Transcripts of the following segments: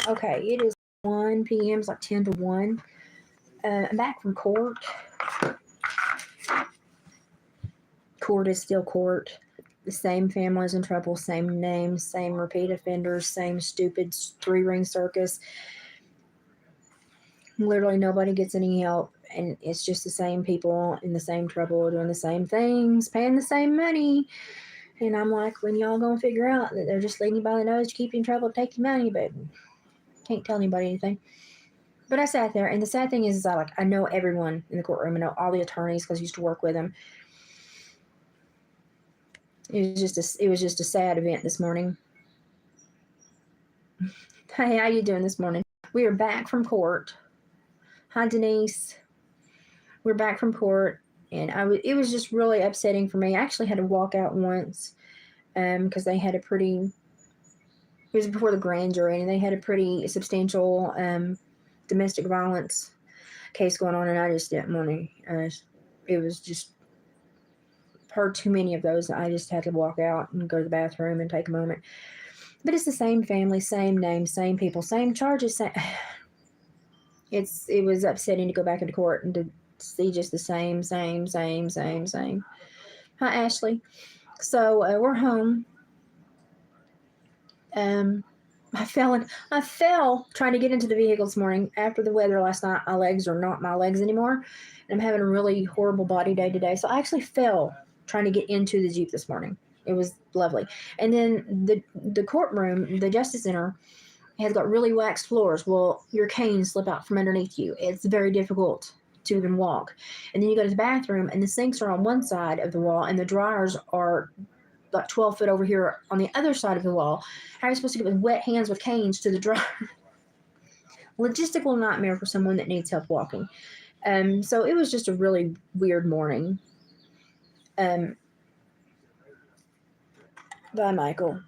Okay, it is 1 p.m. It's like 10 to 1. I'm back from court. Court is still court. The same families in trouble, same names, same repeat offenders, same stupid 3-ring circus. Literally nobody gets any help, and it's just the same people in the same trouble, doing the same things, paying the same money. And I'm like, when y'all gonna figure out that they're just leading you by the nose to keep you in trouble, take your money, but can't tell anybody anything. But I sat there, and the sad thing is I know everyone in the courtroom. I know all the attorneys because I used to work with them. It was just a sad event this morning. Hey, how you doing this morning? We are back from court. Hi, Denise. We're back from court, and it was just really upsetting for me. I actually had to walk out once because they had it was before the grand jury, and they had a pretty substantial domestic violence case going on, and I just didn't want to. It was just heard too many of those. I just had to walk out and go to the bathroom and take a moment. But it's the same family, same name, same people, same charges. It was upsetting to go back into court and to see just the same. Hi, Ashley. So we're home. I fell trying to get into the vehicle this morning. After the weather last night, my legs are not my legs anymore. And I'm having a really horrible body day today. So I actually fell trying to get into the Jeep this morning. It was lovely. And then the courtroom, the Justice Center, has got really waxed floors. Well, your canes slip out from underneath you. It's very difficult to even walk. And then you go to the bathroom, and the sinks are on one side of the wall, and the dryers are like 12 foot over here on the other side of the wall. How are you supposed to get with wet hands with canes to the dryer? Logistical nightmare for someone that needs help walking. So it was just a really weird morning. Bye, Michael.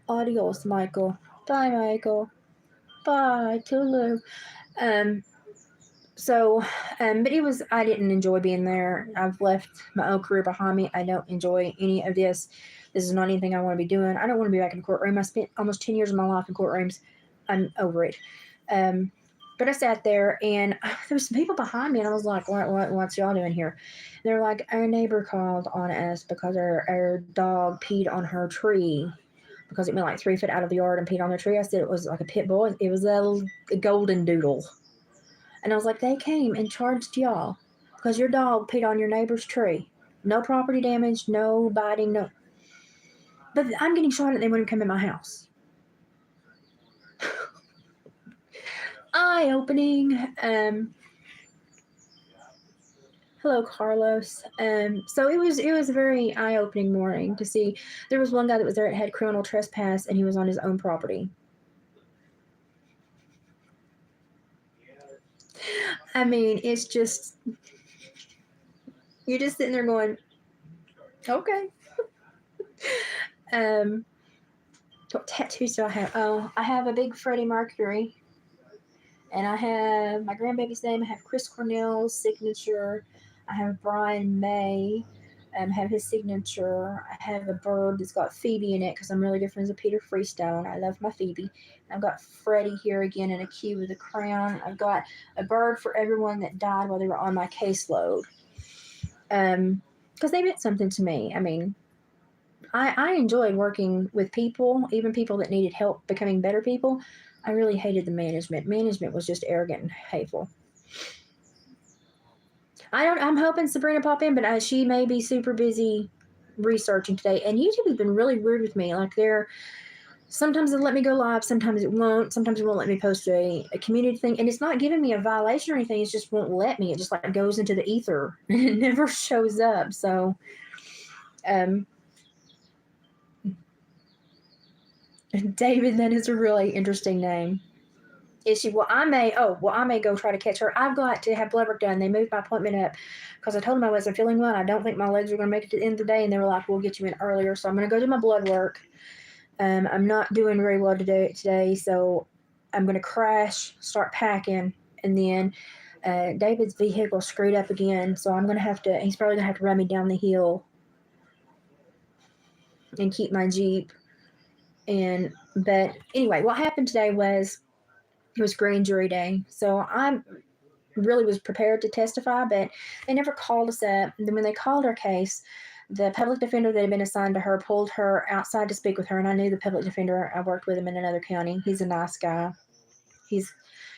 Adios, Michael. Bye, Michael. Bye, Tulu. But I didn't enjoy being there. I've left my own career behind me. I don't enjoy any of this. This is not anything I want to be doing. I don't want to be back in the courtroom. I spent almost 10 years of my life in courtrooms. I'm over it. But I sat there, and there was some people behind me, and I was like, what's y'all doing here? They're like, our neighbor called on us because our dog peed on her tree because it went like 3 foot out of the yard and peed on the tree. I said it was like a pit bull. It was a golden doodle. And I was like, they came and charged y'all because your dog peed on your neighbor's tree. No property damage, no biting, no. But I'm getting shot at, they wouldn't come in my house. Eye-opening. Hello, Carlos. So it was a very eye-opening morning to see. There was one guy that was there that had criminal trespass, and he was on his own property. I mean, it's just, you're just sitting there going, okay. What tattoos do I have? Oh, I have a big Freddie Mercury. And I have my grandbaby's name. I have Chris Cornell's signature. I have Brian May. Have his signature. I have a bird that's got Phoebe in it because I'm really good friends with Peter Freestone. I love my Phoebe. I've got Freddie here again in a cube with a crown. I've got a bird for everyone that died while they were on my caseload. Because they meant something to me. I mean, I enjoyed working with people, even people that needed help becoming better people. I really hated the management. Management was just arrogant and hateful. I'm hoping Sabrina pop in, but she may be super busy researching today. And YouTube has been really weird with me. Like sometimes it'll let me go live, sometimes it won't. Sometimes it won't let me post a community thing. And it's not giving me a violation or anything. It just won't let me. It just like goes into the ether and it never shows up. So, David, that is a really interesting name. Is she? Well, I may go try to catch her. I've got to have blood work done. They moved my appointment up because I told them I wasn't feeling well. I don't think my legs are going to make it to the end of the day. And they were like, we'll get you in earlier. So I'm going to go do my blood work. I'm not doing very well today. So I'm going to crash, start packing. And then David's vehicle screwed up again. So he's probably going to have to run me down the hill and keep my Jeep. And But anyway, what happened today was it was grand jury day. So I really was prepared to testify, but they never called us up. And then when they called our case, the public defender that had been assigned to her pulled her outside to speak with her. And I knew the public defender. I worked with him in another county. He's a nice guy. He's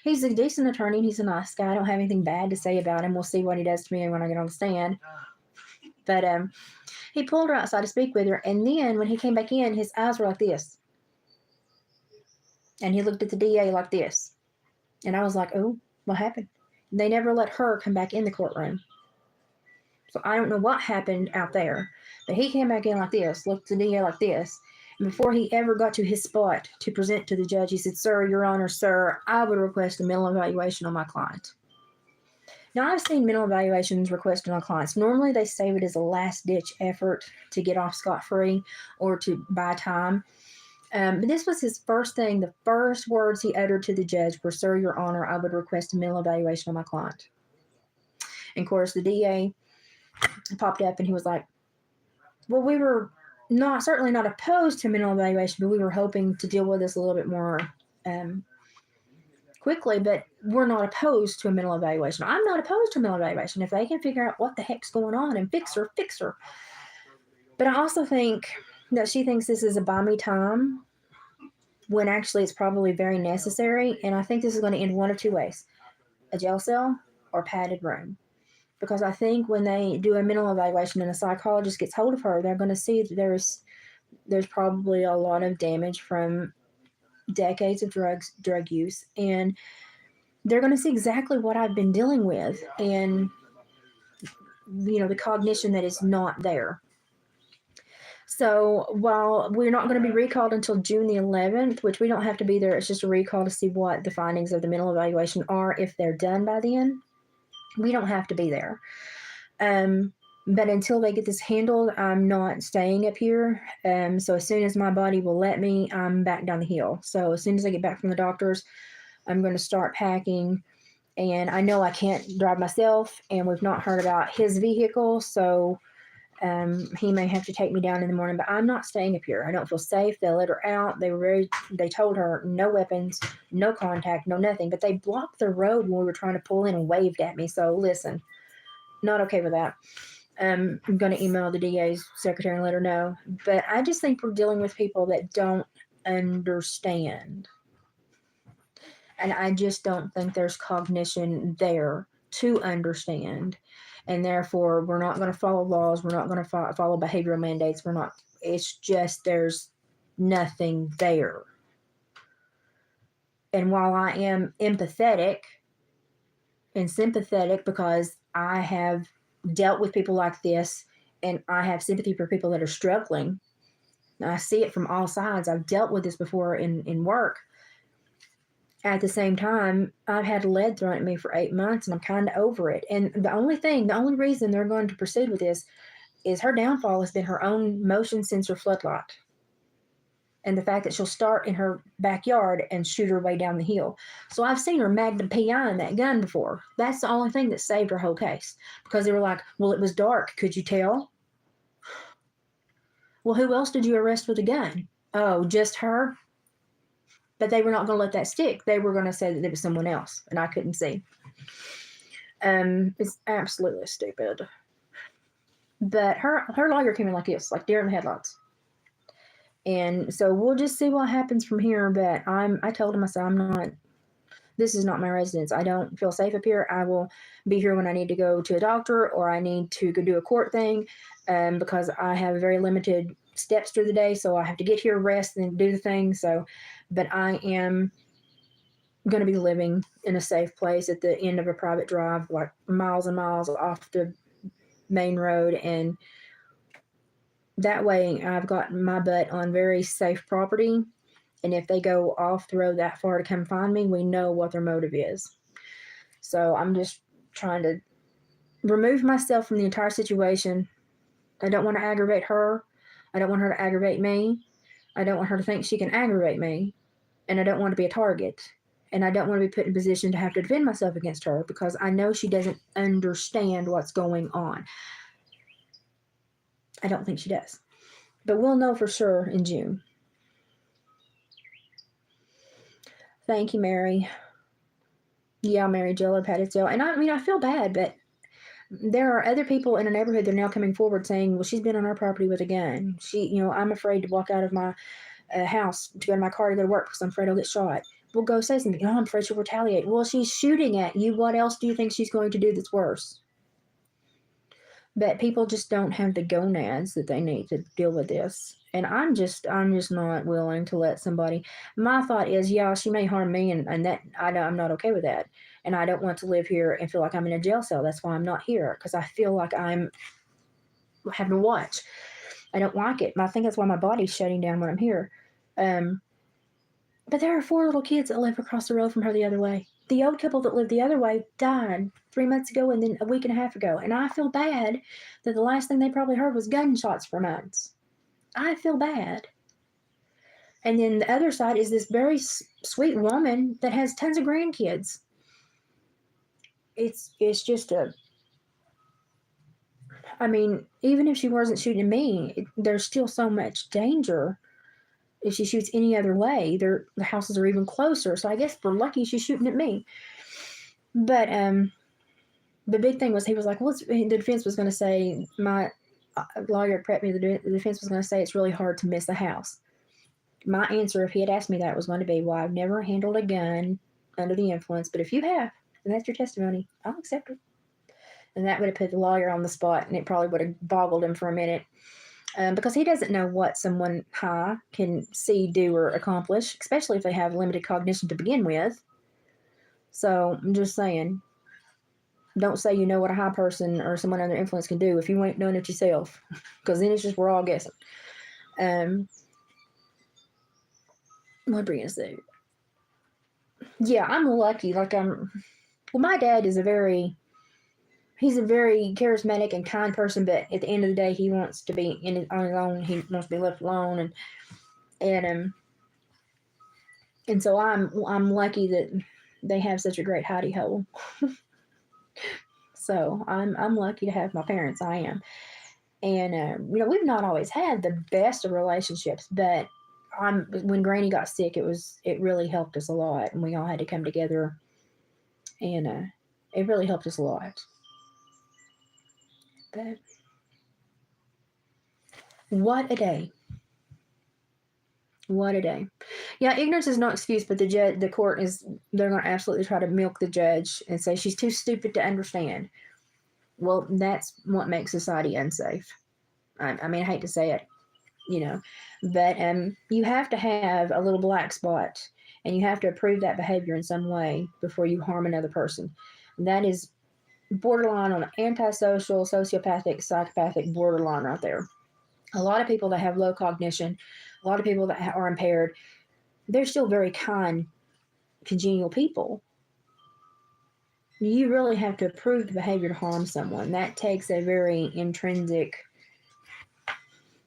he's a decent attorney. He's a nice guy. I don't have anything bad to say about him. We'll see what he does to me when I get on the stand. But he pulled her outside to speak with her, and then when he came back in, his eyes were like this, and he looked at the DA like this, and I was like, "Oh, what happened?" They never let her come back in the courtroom, so I don't know what happened out there. But he came back in like this, looked at the DA like this, and before he ever got to his spot to present to the judge, he said, "Sir, Your Honor, sir, I would request a mental evaluation on my client." Now, I've seen mental evaluations requested on clients. Normally, they save it as a last-ditch effort to get off scot-free or to buy time. But this was his first thing. The first words he uttered to the judge were, "Sir, Your Honor, I would request a mental evaluation on my client." And of course, the DA popped up and he was like, "Well, we were certainly not opposed to mental evaluation, but we were hoping to deal with this a little bit more um, quickly, but we're not opposed to a mental evaluation." I'm not opposed to a mental evaluation. If they can figure out what the heck's going on and fix her, fix her. But I also think that she thinks this is a buy me time when actually it's probably very necessary. And I think this is going to end one of two ways: a jail cell or a padded room. Because I think when they do a mental evaluation and a psychologist gets hold of her, they're going to see that there's probably a lot of damage from decades of drug use, and they're going to see exactly what I've been dealing with, and the cognition that is not there. So while we're not going to be recalled until June the 11th, which we don't have to be there, it's just a recall to see what the findings of the mental evaluation are. If they're done by then, we don't have to be there. But until they get this handled, I'm not staying up here. So as soon as my body will let me, I'm back down the hill. So as soon as I get back from the doctors, I'm going to start packing. And I know I can't drive myself, and we've not heard about his vehicle, so he may have to take me down in the morning. But I'm not staying up here. I don't feel safe. They let her out. They told her no weapons, no contact, no nothing. But they blocked the road when we were trying to pull in and waved at me. So listen, not okay with that. I'm going to email the DA's secretary and let her know. But I just think we're dealing with people that don't understand. And I just don't think there's cognition there to understand. And therefore, we're not going to follow laws. We're not going to follow behavioral mandates. It's just there's nothing there. And while I am empathetic and sympathetic because I have dealt with people like this and I have sympathy for people that are struggling, I see it from all sides. I've dealt with this before in work. At the same time, I've had lead thrown at me for 8 months and I'm kind of over it. And the only reason they're going to proceed with this is her downfall has been her own motion sensor floodlight. And the fact that she'll start in her backyard and shoot her way down the hill. So I've seen her Magnum PI in that gun before. That's the only thing that saved her whole case. Because they were like, "Well, it was dark. Could you tell?" "Well, who else did you arrest with a gun?" "Oh, just her." But they were not going to let that stick. They were going to say that it was someone else, and I couldn't see. It's absolutely stupid. But her lawyer came in like this, like deer in the headlights. And so we'll just see what happens from here. But I told him, I said, this is not my residence. I don't feel safe up here. I will be here when I need to go to a doctor or I need to go do a court thing, because I have very limited steps through the day. So I have to get here, rest, and do the thing. But I am going to be living in a safe place at the end of a private drive, like miles and miles off the main road. And that way I've got my butt on very safe property. And if they go off the road that far to come find me, we know what their motive is. So I'm just trying to remove myself from the entire situation. I don't want to aggravate her. I don't want her to aggravate me. I don't want her to think she can aggravate me. And I don't want to be a target. And I don't want to be put in a position to have to defend myself against her because I know she doesn't understand what's going on. I don't think she does. But we'll know for sure in June. Thank you, Mary. Yeah, Mary Jo or Patty Joe. And I mean, I feel bad, but there are other people in the neighborhood that are now coming forward saying, well, she's been on our property with a gun. I'm afraid to walk out of my house to go to my car to go to work because I'm afraid I'll get shot. Well, go say something. Oh, I'm afraid she'll retaliate. Well, she's shooting at you. What else do you think she's going to do that's worse? But people just don't have the gonads that they need to deal with this. And I'm just not willing to let somebody. My thought is, yeah, she may harm me, and that I'm not okay with that. And I don't want to live here and feel like I'm in a jail cell. That's why I'm not here, because I feel like I'm having to watch. I don't like it. I think that's why my body's shutting down when I'm here. But there are 4 little kids that live across the road from her the other way. The old couple that lived the other way died 3 months ago and then a week and a half ago. And I feel bad that the last thing they probably heard was gunshots for months. I feel bad. And then the other side is this very sweet woman that has tons of grandkids. It's just I mean, even if she wasn't shooting at me, there's still so much danger. If she shoots any other way, the houses are even closer. So I guess we're lucky she's shooting at me. But the big thing was, he was like, well, the defense was going to say, my lawyer prepped me, the defense was going to say it's really hard to miss a house. My answer, if he had asked me that, was going to be, well, I've never handled a gun under the influence, but if you have, and that's your testimony, I'll accept it. And that would have put the lawyer on the spot, and it probably would have boggled him for a minute. Because he doesn't know what someone high can see, do, or accomplish, especially if they have limited cognition to begin with. So I'm just saying, don't say you know what a high person or someone under influence can do if you ain't doing it yourself, because then it's just we're all guessing. What brings us there? Yeah, I'm lucky. My dad is he's a very charismatic and kind person, but at the end of the day, he wants to be on his own. He wants to be left alone, and so I'm lucky that they have such a great hidey hole. So I'm lucky to have my parents. I am, and we've not always had the best of relationships, but when Granny got sick, it really helped us a lot, and we all had to come together, and it really helped us a lot. But what a day! What a day! Yeah, ignorance is no excuse, but the court they're going to absolutely try to milk the judge and say she's too stupid to understand. Well, that's what makes society unsafe. I mean, I hate to say it, but you have to have a little black spot, and you have to approve that behavior in some way before you harm another person. That is borderline on antisocial, sociopathic, psychopathic borderline right there. A lot of people that have low cognition, a lot of people that are impaired, they're still very kind, congenial people. You really have to approve the behavior to harm someone. That takes a very intrinsic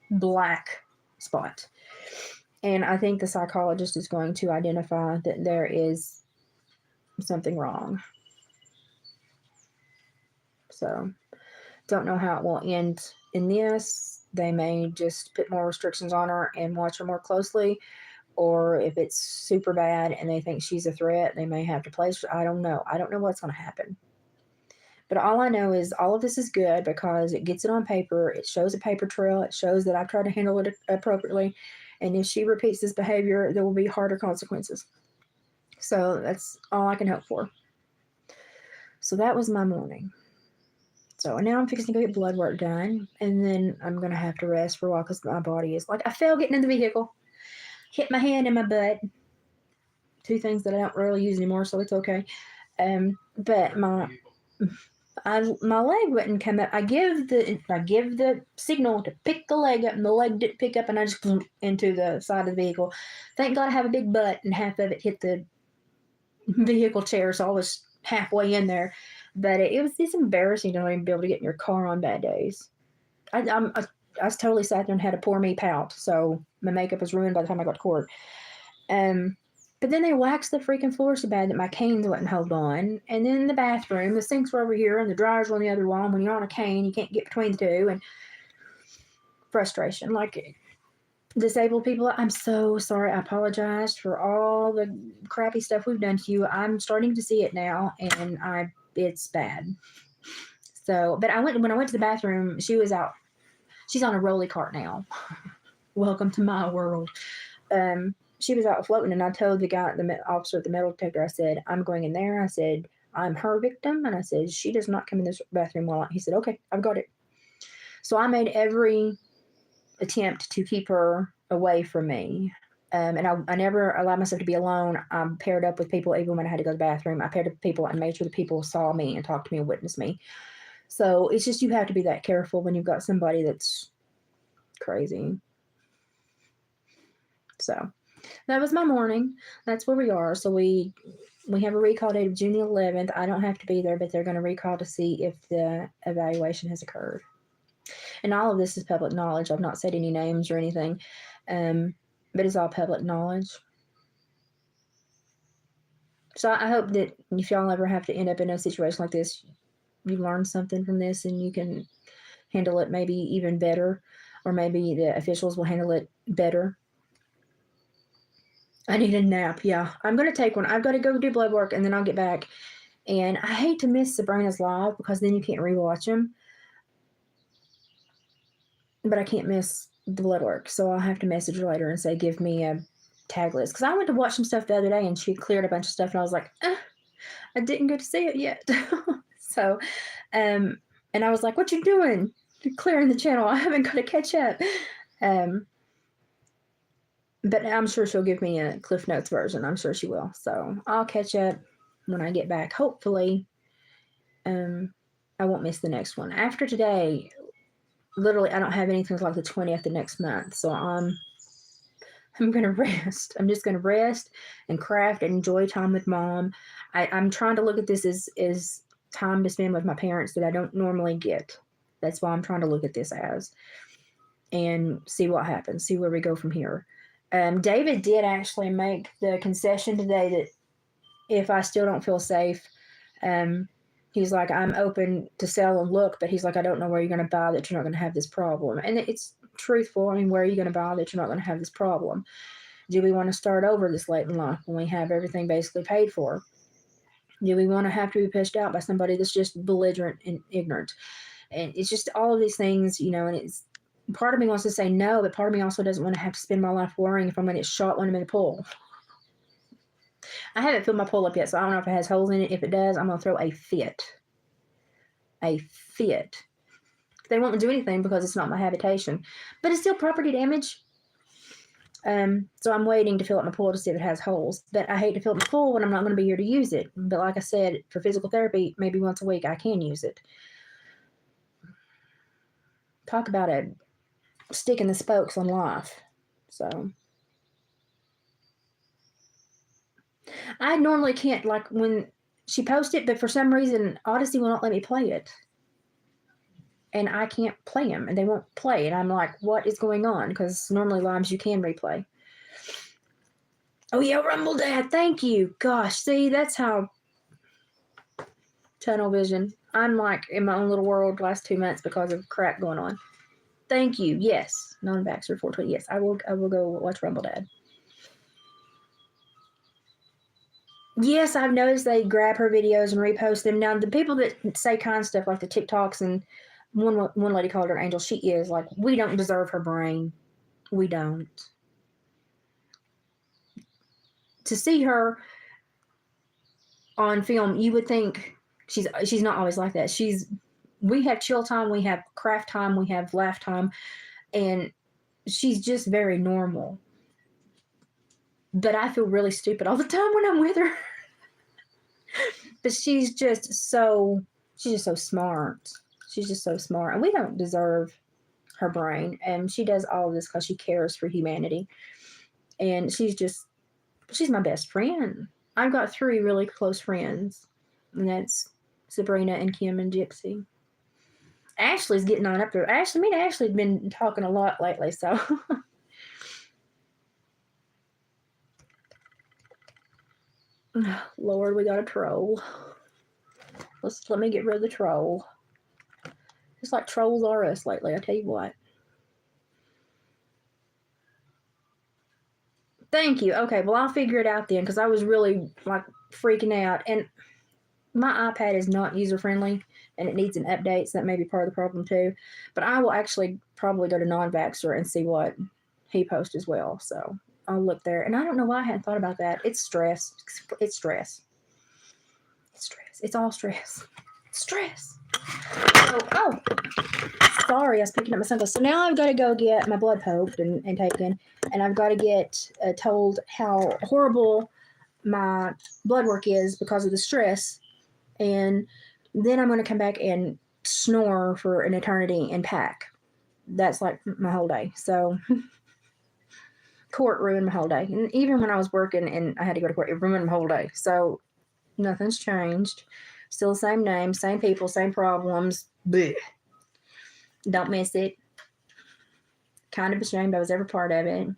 black spot. And I think the psychologist is going to identify that there is something wrong. So, don't know how it will end in this. They may just put more restrictions on her and watch her more closely. Or if it's super bad and they think she's a threat, they may have to place her. I don't know. I don't know what's going to happen. But all I know is all of this is good because it gets it on paper. It shows a paper trail. It shows that I've tried to handle it appropriately. And if she repeats this behavior, there will be harder consequences. So that's all I can hope for. So that was my morning. So now I'm fixing to go get blood work done. And then I'm going to have to rest for a while because my body is like, I fell getting in the vehicle. Hit my hand and my butt. 2 things that I don't really use anymore, so it's okay. But my leg wouldn't come up. I give the signal to pick the leg up, and the leg didn't pick up, and I just flew into the side of the vehicle. Thank God I have a big butt, and half of it hit the vehicle chair, so I was halfway in there. But it's embarrassing to not even be able to get in your car on bad days. I was totally sat there and had a poor me pout, so my makeup was ruined by the time I got to court. But then they waxed the freaking floor so bad that my canes wouldn't hold on. And then in the bathroom, the sinks were over here and the dryers were on the other wall. And when you're on a cane, you can't get between the two. And frustration. disabled people, I'm so sorry. I apologize for all the crappy stuff we've done to you. I'm starting to see it now, and it's bad. So, but when I went to the bathroom, she was out. She's on a rolly cart now. Welcome to my world. She was out floating, and I told the guy, the officer at the metal detector, I said, I'm going in there. I said, I'm her victim, and I said, she does not come in this bathroom while he said, okay, I've got it. So I made every attempt to keep her away from me. And I never allowed myself to be alone. I paired up with people even when I had to go to the bathroom. I paired up with people and made sure the people saw me and talked to me and witnessed me. So it's just, you have to be that careful when you've got somebody that's crazy. So that was my morning. That's where we are. So we have a recall date of June the 11th. I don't have to be there, but they're going to recall to see if the evaluation has occurred. And all of this is public knowledge. I've not said any names or anything, but it's all public knowledge. So I hope that if y'all ever have to end up in a situation like this, you learn something from this and you can handle it maybe even better, or maybe the officials will handle it better. I need a nap. Yeah, I'm going to take one. I've got to go do blood work and then I'll get back. And I hate to miss Sabrina's live because then you can't rewatch them. But I can't miss the blood work. So I'll have to message her later and say, give me a tag list. Because I went to watch some stuff the other day and she cleared a bunch of stuff. And I was like, I didn't get to see it yet. So, and I was like, what you doing? You're clearing the channel. I haven't got to catch up. But I'm sure she'll give me a Cliff Notes version. I'm sure she will. So I'll catch up when I get back. Hopefully, I won't miss the next one. After today, literally, I don't have anything until like the 20th of next month. So I'm going to rest. I'm just going to rest and craft and enjoy time with Mom. I'm trying to look at this as time to spend with my parents that I don't normally get. That's why I'm trying to look at this as, and see what happens, see where we go from here. David did actually make the concession today that if I still don't feel safe, he's like, I'm open to sell and look, but he's like, I don't know where you're going to buy that you're not going to have this problem. And it's truthful. I mean, where are you going to buy that you're not going to have this problem? Do we want to start over this late in life when we have everything basically paid for? Do we want to have to be pushed out by somebody that's just belligerent and ignorant? And it's just all of these things, and it's, part of me wants to say no, but part of me also doesn't want to have to spend my life worrying if I'm going to get shot when I'm in the pool. I haven't filled my pool up yet, so I don't know if it has holes in it. If it does, I'm going to throw a fit. A fit. They won't do anything because it's not my habitation. But it's still property damage. So I'm waiting to fill up my pool to see if it has holes. But I hate to fill up my pool when I'm not going to be here to use it. But like I said, for physical therapy, maybe once a week I can use it. Talk about a stick in the spokes on life. So I normally can't, like when she posted, but for some reason Odyssey will not let me play it. And I can't play them, and they won't play. And I'm like, what is going on? Because normally lives you can replay. Oh yeah, Rumble Dad, thank you. Gosh, see, that's how tunnel vision. I'm like in my own little world the last 2 months because of crap going on. Thank you. Yes, non-vaxxer 420. Yes, I will go watch Rumble Dad. Yes, I've noticed they grab her videos and repost them. Now, the people that say kind stuff like the TikToks, and one lady called her an angel, she is like, we don't deserve her brain. We don't. To see her on film, you would think she's not always like that. We have chill time, we have craft time, we have laugh time, and she's just very normal. But I feel really stupid all the time when I'm with her. But she's just so smart. She's just so smart, and we don't deserve her brain. And she does all of this because she cares for humanity. And she's my best friend. I've got 3 really close friends, and that's Sabrina and Kim and Gypsy. Ashley's getting on up there. Me and Ashley have been talking a lot lately, so. Lord, we got a troll. Let me get rid of the troll. It's like trolls are us lately, I tell you what. Thank you. Okay, well, I'll figure it out then because I was really like freaking out. And my iPad is not user friendly and it needs an update, so that may be part of the problem too. But I will actually probably go to Non-Vaxxer and see what he posts as well. So I'll look there. And I don't know why I hadn't thought about that. It's stress. It's stress. It's stress. It's all stress. Stress. Oh, sorry, I was picking up my sunglasses. So now I've got to go get my blood poked and taken, and I've got to get told how horrible my blood work is because of the stress, and then I'm going to come back and snore for an eternity and pack. That's like my whole day. So court ruined my whole day, and even when I was working and I had to go to court, it ruined my whole day. So nothing's changed. Still the same name, same people, same problems. Blech. Don't miss it. Kind of ashamed I was ever part of it. And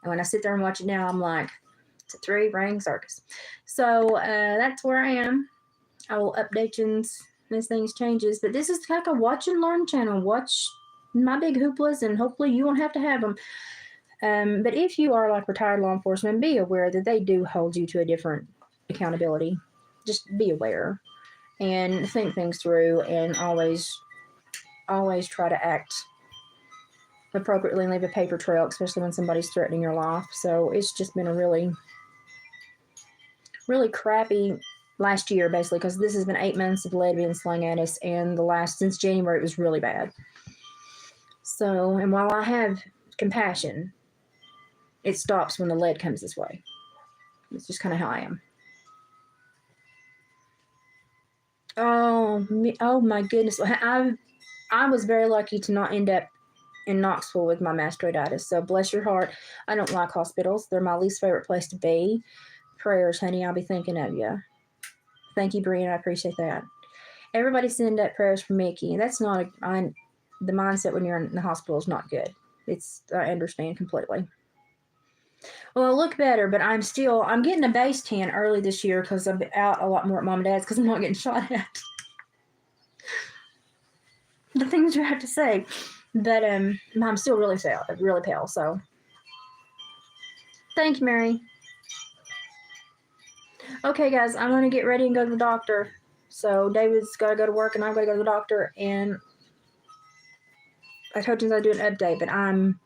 when I sit there and watch it now, I'm like, it's a three-ring circus. So that's where I am. I will update you as things changes. But this is like a watch and learn channel. Watch my big hooplas, and hopefully you won't have to have them. But if you are like retired law enforcement, be aware that they do hold you to a different accountability. Just be aware and think things through, and always try to act appropriately and leave a paper trail, especially when somebody's threatening your life. So it's just been a really, really crappy last year, basically, because this has been 8 months of lead being slung at us, and since January, it was really bad. So, and while I have compassion, it stops when the lead comes this way. It's just kind of how I am. Oh my goodness. I was very lucky to not end up in Knoxville with my mastoiditis. So bless your heart. I don't like hospitals. They're my least favorite place to be. Prayers, honey. I'll be thinking of you. Thank you, Brianna. I appreciate that. Everybody send up prayers for Mickey. That's not the mindset when you're in the hospital is not good. I understand completely. Well, I look better, but I'm getting a base tan early this year because I'm out a lot more at mom and dad's because I'm not getting shot at. The things you have to say. But I'm still really pale. So thank you, Mary. Okay, guys, I'm going to get ready and go to the doctor. So David's got to go to work, and I've got to go to the doctor. And I told you I'd do an update, but I'm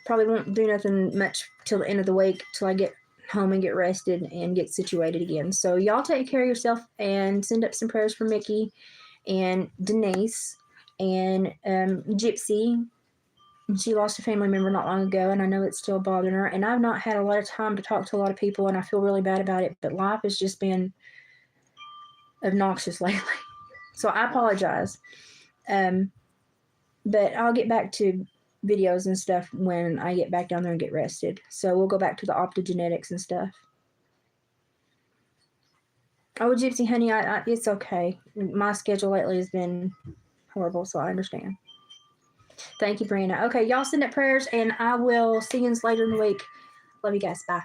probably won't do nothing much till the end of the week, till I get home and get rested and get situated again. So y'all take care of yourself and send up some prayers for Mickey and Denise and Gypsy. She lost a family member not long ago, and I know it's still bothering her. And I've not had a lot of time to talk to a lot of people, and I feel really bad about it. But life has just been obnoxious lately. So I apologize. But I'll get back to videos and stuff when I get back down there and get rested. So we'll go back to the optogenetics and stuff. Oh, Gypsy, honey, it's okay. My schedule lately has been horrible, so I understand. Thank you, Brianna. Okay, y'all send up prayers, and I will see you later in the week. Love you guys. Bye.